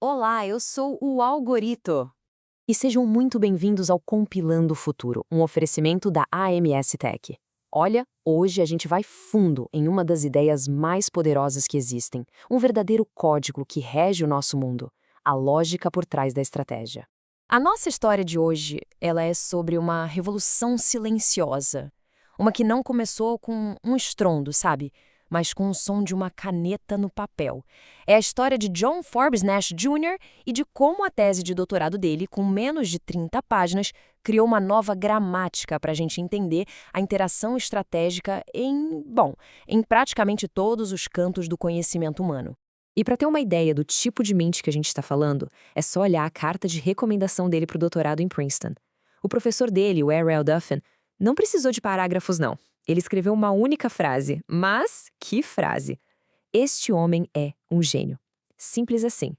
Olá, eu sou o Algorito. E sejam muito bem-vindos ao Compilando o Futuro, um oferecimento da AMS Tech. Olha, hoje a gente vai fundo em uma das ideias mais poderosas que existem, um verdadeiro código que rege o nosso mundo, a lógica por trás da estratégia. A nossa história de hoje, ela é sobre uma revolução silenciosa, uma que não começou com um estrondo, sabe? Mas com o som de uma caneta no papel. É a história de John Forbes Nash Jr. e de como a tese de doutorado dele, com menos de 30 páginas, criou uma nova gramática para a gente entender a interação estratégica em praticamente todos os cantos do conhecimento humano. E para ter uma ideia do tipo de mente que a gente está falando, é só olhar a carta de recomendação dele para o doutorado em Princeton. O professor dele, o R.L. Duffin, não precisou de parágrafos, não. Ele escreveu uma única frase, mas que frase! Este homem é um gênio. Simples assim.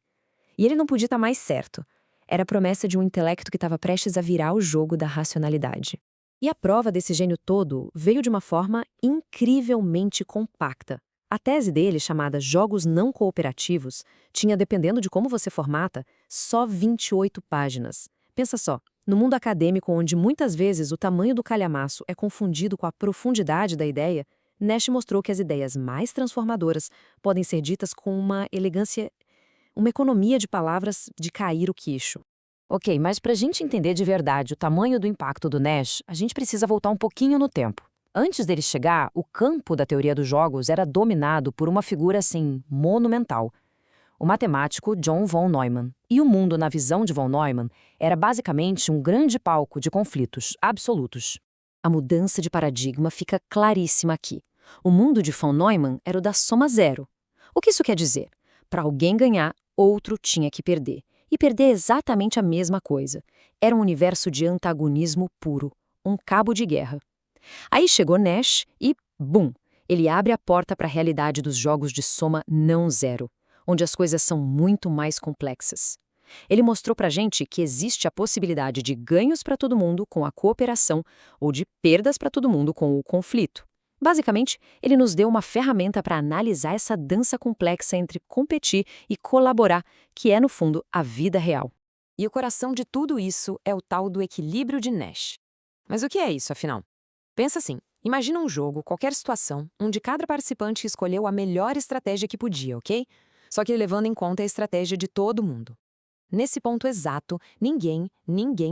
E ele não podia estar mais certo. Era a promessa de um intelecto que estava prestes a virar o jogo da racionalidade. E a prova desse gênio todo veio de uma forma incrivelmente compacta. A tese dele, chamada Jogos Não Cooperativos, tinha, dependendo de como você formata, só 28 páginas. Pensa só. No mundo acadêmico, onde muitas vezes o tamanho do calhamaço é confundido com a profundidade da ideia, Nash mostrou que as ideias mais transformadoras podem ser ditas com uma elegância, uma economia de palavras de cair o queixo. Ok, mas para a gente entender de verdade o tamanho do impacto do Nash, a gente precisa voltar um pouquinho no tempo. Antes dele chegar, o campo da teoria dos jogos era dominado por uma figura assim, monumental. O matemático John von Neumann. E o mundo, na visão de von Neumann, era basicamente um grande palco de conflitos absolutos. A mudança de paradigma fica claríssima aqui. O mundo de von Neumann era o da soma zero. O que isso quer dizer? Para alguém ganhar, outro tinha que perder. E perder é exatamente a mesma coisa. Era um universo de antagonismo puro, um cabo de guerra. Aí chegou Nash e, bum, ele abre a porta para a realidade dos jogos de soma não zero, onde as coisas são muito mais complexas. Ele mostrou pra gente que existe a possibilidade de ganhos para todo mundo com a cooperação ou de perdas para todo mundo com o conflito. Basicamente, ele nos deu uma ferramenta para analisar essa dança complexa entre competir e colaborar, que é, no fundo, a vida real. E o coração de tudo isso é o tal do equilíbrio de Nash. Mas o que é isso, afinal? Pensa assim, imagina um jogo, qualquer situação, onde cada participante escolheu a melhor estratégia que podia, ok? Só que levando em conta a estratégia de todo mundo. Nesse ponto exato, ninguém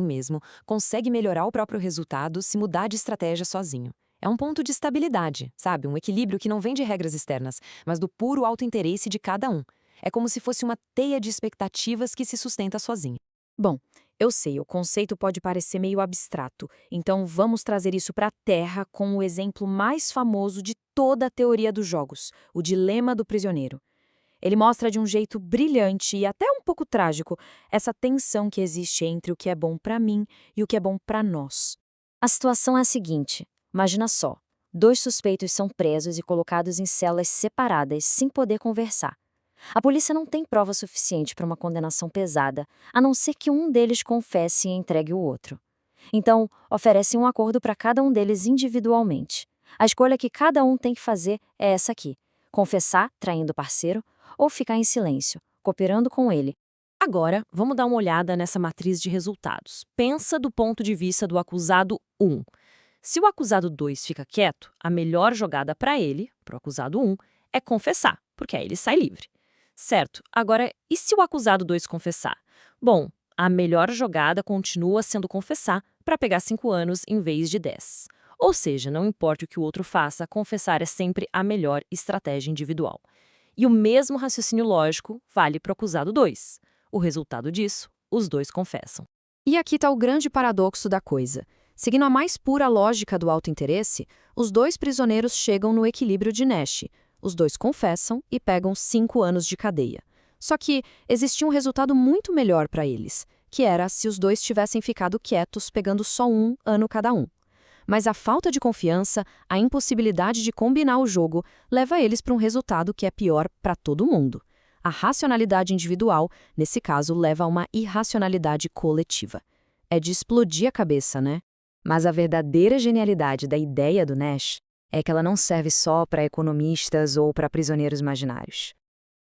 mesmo, consegue melhorar o próprio resultado se mudar de estratégia sozinho. É um ponto de estabilidade, sabe? Um equilíbrio que não vem de regras externas, mas do puro autointeresse de cada um. É como se fosse uma teia de expectativas que se sustenta sozinha. Bom, eu sei, o conceito pode parecer meio abstrato, então vamos trazer isso para a Terra com o exemplo mais famoso de toda a teoria dos jogos, o dilema do prisioneiro. Ele mostra de um jeito brilhante e até um pouco trágico essa tensão que existe entre o que é bom para mim e o que é bom para nós. A situação é a seguinte, imagina só, dois suspeitos são presos e colocados em celas separadas sem poder conversar. A polícia não tem prova suficiente para uma condenação pesada, a não ser que um deles confesse e entregue o outro. Então, oferecem um acordo para cada um deles individualmente. A escolha que cada um tem que fazer é essa aqui: confessar, traindo o parceiro, ou ficar em silêncio, cooperando com ele. Agora, vamos dar uma olhada nessa matriz de resultados. Pensa do ponto de vista do acusado 1. Se o acusado 2 fica quieto, a melhor jogada para ele, para o acusado 1, é confessar, porque aí ele sai livre. Certo, agora, e se o acusado 2 confessar? Bom, a melhor jogada continua sendo confessar para pegar 5 anos em vez de 10. Ou seja, não importa o que o outro faça, confessar é sempre a melhor estratégia individual. E o mesmo raciocínio lógico vale para o acusado 2. O resultado disso, os dois confessam. E aqui está o grande paradoxo da coisa. Seguindo a mais pura lógica do autointeresse, os dois prisioneiros chegam no equilíbrio de Nash. Os dois confessam e pegam 5 anos de cadeia. Só que existia um resultado muito melhor para eles, que era se os dois tivessem ficado quietos pegando só 1 ano cada um. Mas a falta de confiança, a impossibilidade de combinar o jogo, leva eles para um resultado que é pior para todo mundo. A racionalidade individual, nesse caso, leva a uma irracionalidade coletiva. É de explodir a cabeça, né? Mas a verdadeira genialidade da ideia do Nash é que ela não serve só para economistas ou para prisioneiros imaginários.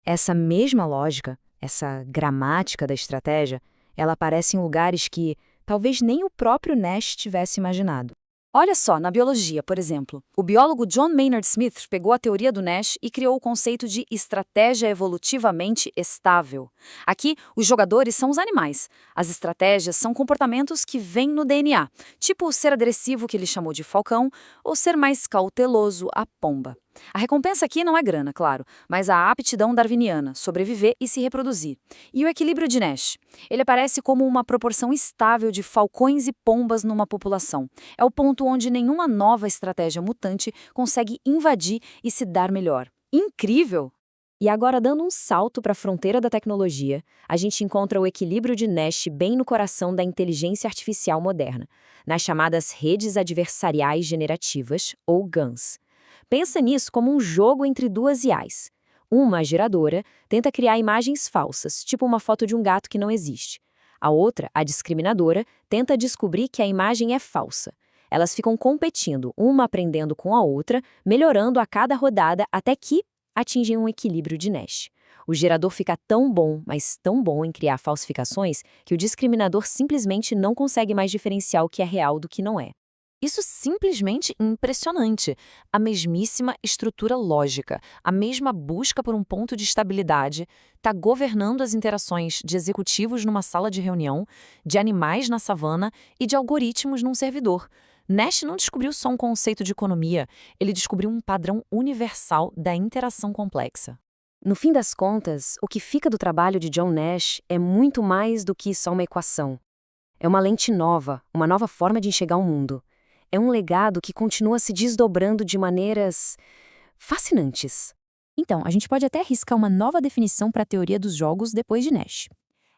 Essa mesma lógica Essa gramática da estratégia, ela aparece em lugares que talvez nem o próprio Nash tivesse imaginado. Olha só, na biologia, por exemplo, o biólogo John Maynard Smith pegou a teoria do Nash e criou o conceito de estratégia evolutivamente estável. Aqui, os jogadores são os animais. As estratégias são comportamentos que vêm no DNA, tipo ser agressivo, que ele chamou de falcão, ou ser mais cauteloso, a pomba. A recompensa aqui não é grana, claro, mas a aptidão darwiniana, sobreviver e se reproduzir. E o equilíbrio de Nash. Ele aparece como uma proporção estável de falcões e pombas numa população. É o ponto onde nenhuma nova estratégia mutante consegue invadir e se dar melhor. Incrível! E agora, dando um salto para a fronteira da tecnologia, a gente encontra o equilíbrio de Nash bem no coração da inteligência artificial moderna, nas chamadas redes adversariais generativas, ou GANs. Pensa nisso como um jogo entre duas IAs. Uma, a geradora, tenta criar imagens falsas, tipo uma foto de um gato que não existe. A outra, a discriminadora, tenta descobrir que a imagem é falsa. Elas ficam competindo, uma aprendendo com a outra, melhorando a cada rodada até que atingem um equilíbrio de Nash. O gerador fica tão bom, mas tão bom em criar falsificações, que o discriminador simplesmente não consegue mais diferenciar o que é real do que não é. Isso simplesmente impressionante. A mesmíssima estrutura lógica, a mesma busca por um ponto de estabilidade, está governando as interações de executivos numa sala de reunião, de animais na savana e de algoritmos num servidor. Nash não descobriu só um conceito de economia, ele descobriu um padrão universal da interação complexa. No fim das contas, o que fica do trabalho de John Nash é muito mais do que só uma equação. É uma lente nova, uma nova forma de enxergar o mundo. É um legado que continua se desdobrando de maneiras fascinantes. Então, a gente pode até arriscar uma nova definição para a teoria dos jogos depois de Nash.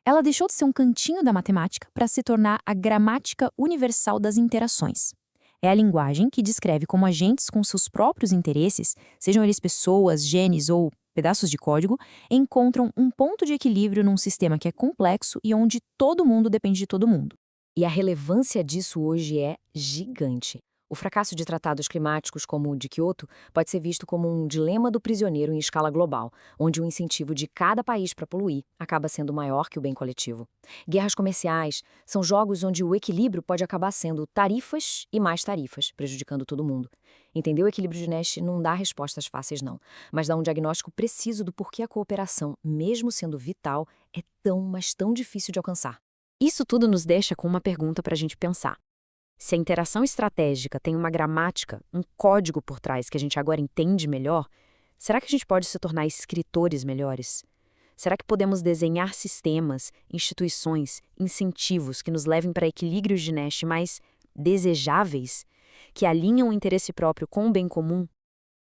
Ela deixou de ser um cantinho da matemática para se tornar a gramática universal das interações. É a linguagem que descreve como agentes com seus próprios interesses, sejam eles pessoas, genes ou pedaços de código, encontram um ponto de equilíbrio num sistema que é complexo e onde todo mundo depende de todo mundo. E a relevância disso hoje é gigante. O fracasso de tratados climáticos como o de Kyoto pode ser visto como um dilema do prisioneiro em escala global, onde o incentivo de cada país para poluir acaba sendo maior que o bem coletivo. Guerras comerciais são jogos onde o equilíbrio pode acabar sendo tarifas e mais tarifas, prejudicando todo mundo. Entender o equilíbrio de Nash não dá respostas fáceis não, mas dá um diagnóstico preciso do porquê a cooperação, mesmo sendo vital, é tão, mas tão difícil de alcançar. Isso tudo nos deixa com uma pergunta para a gente pensar. Se a interação estratégica tem uma gramática, um código por trás que a gente agora entende melhor, será que a gente pode se tornar escritores melhores? Será que podemos desenhar sistemas, instituições, incentivos que nos levem para equilíbrios de Nash mais desejáveis, que alinham o interesse próprio com o bem comum?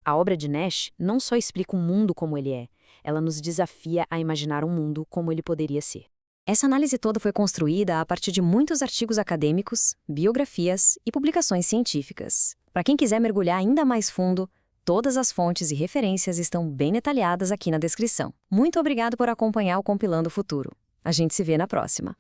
A obra de Nash não só explica o mundo como ele é, ela nos desafia a imaginar um mundo como ele poderia ser. Essa análise toda foi construída a partir de muitos artigos acadêmicos, biografias e publicações científicas. Para quem quiser mergulhar ainda mais fundo, todas as fontes e referências estão bem detalhadas aqui na descrição. Muito obrigado por acompanhar o Compilando o Futuro. A gente se vê na próxima.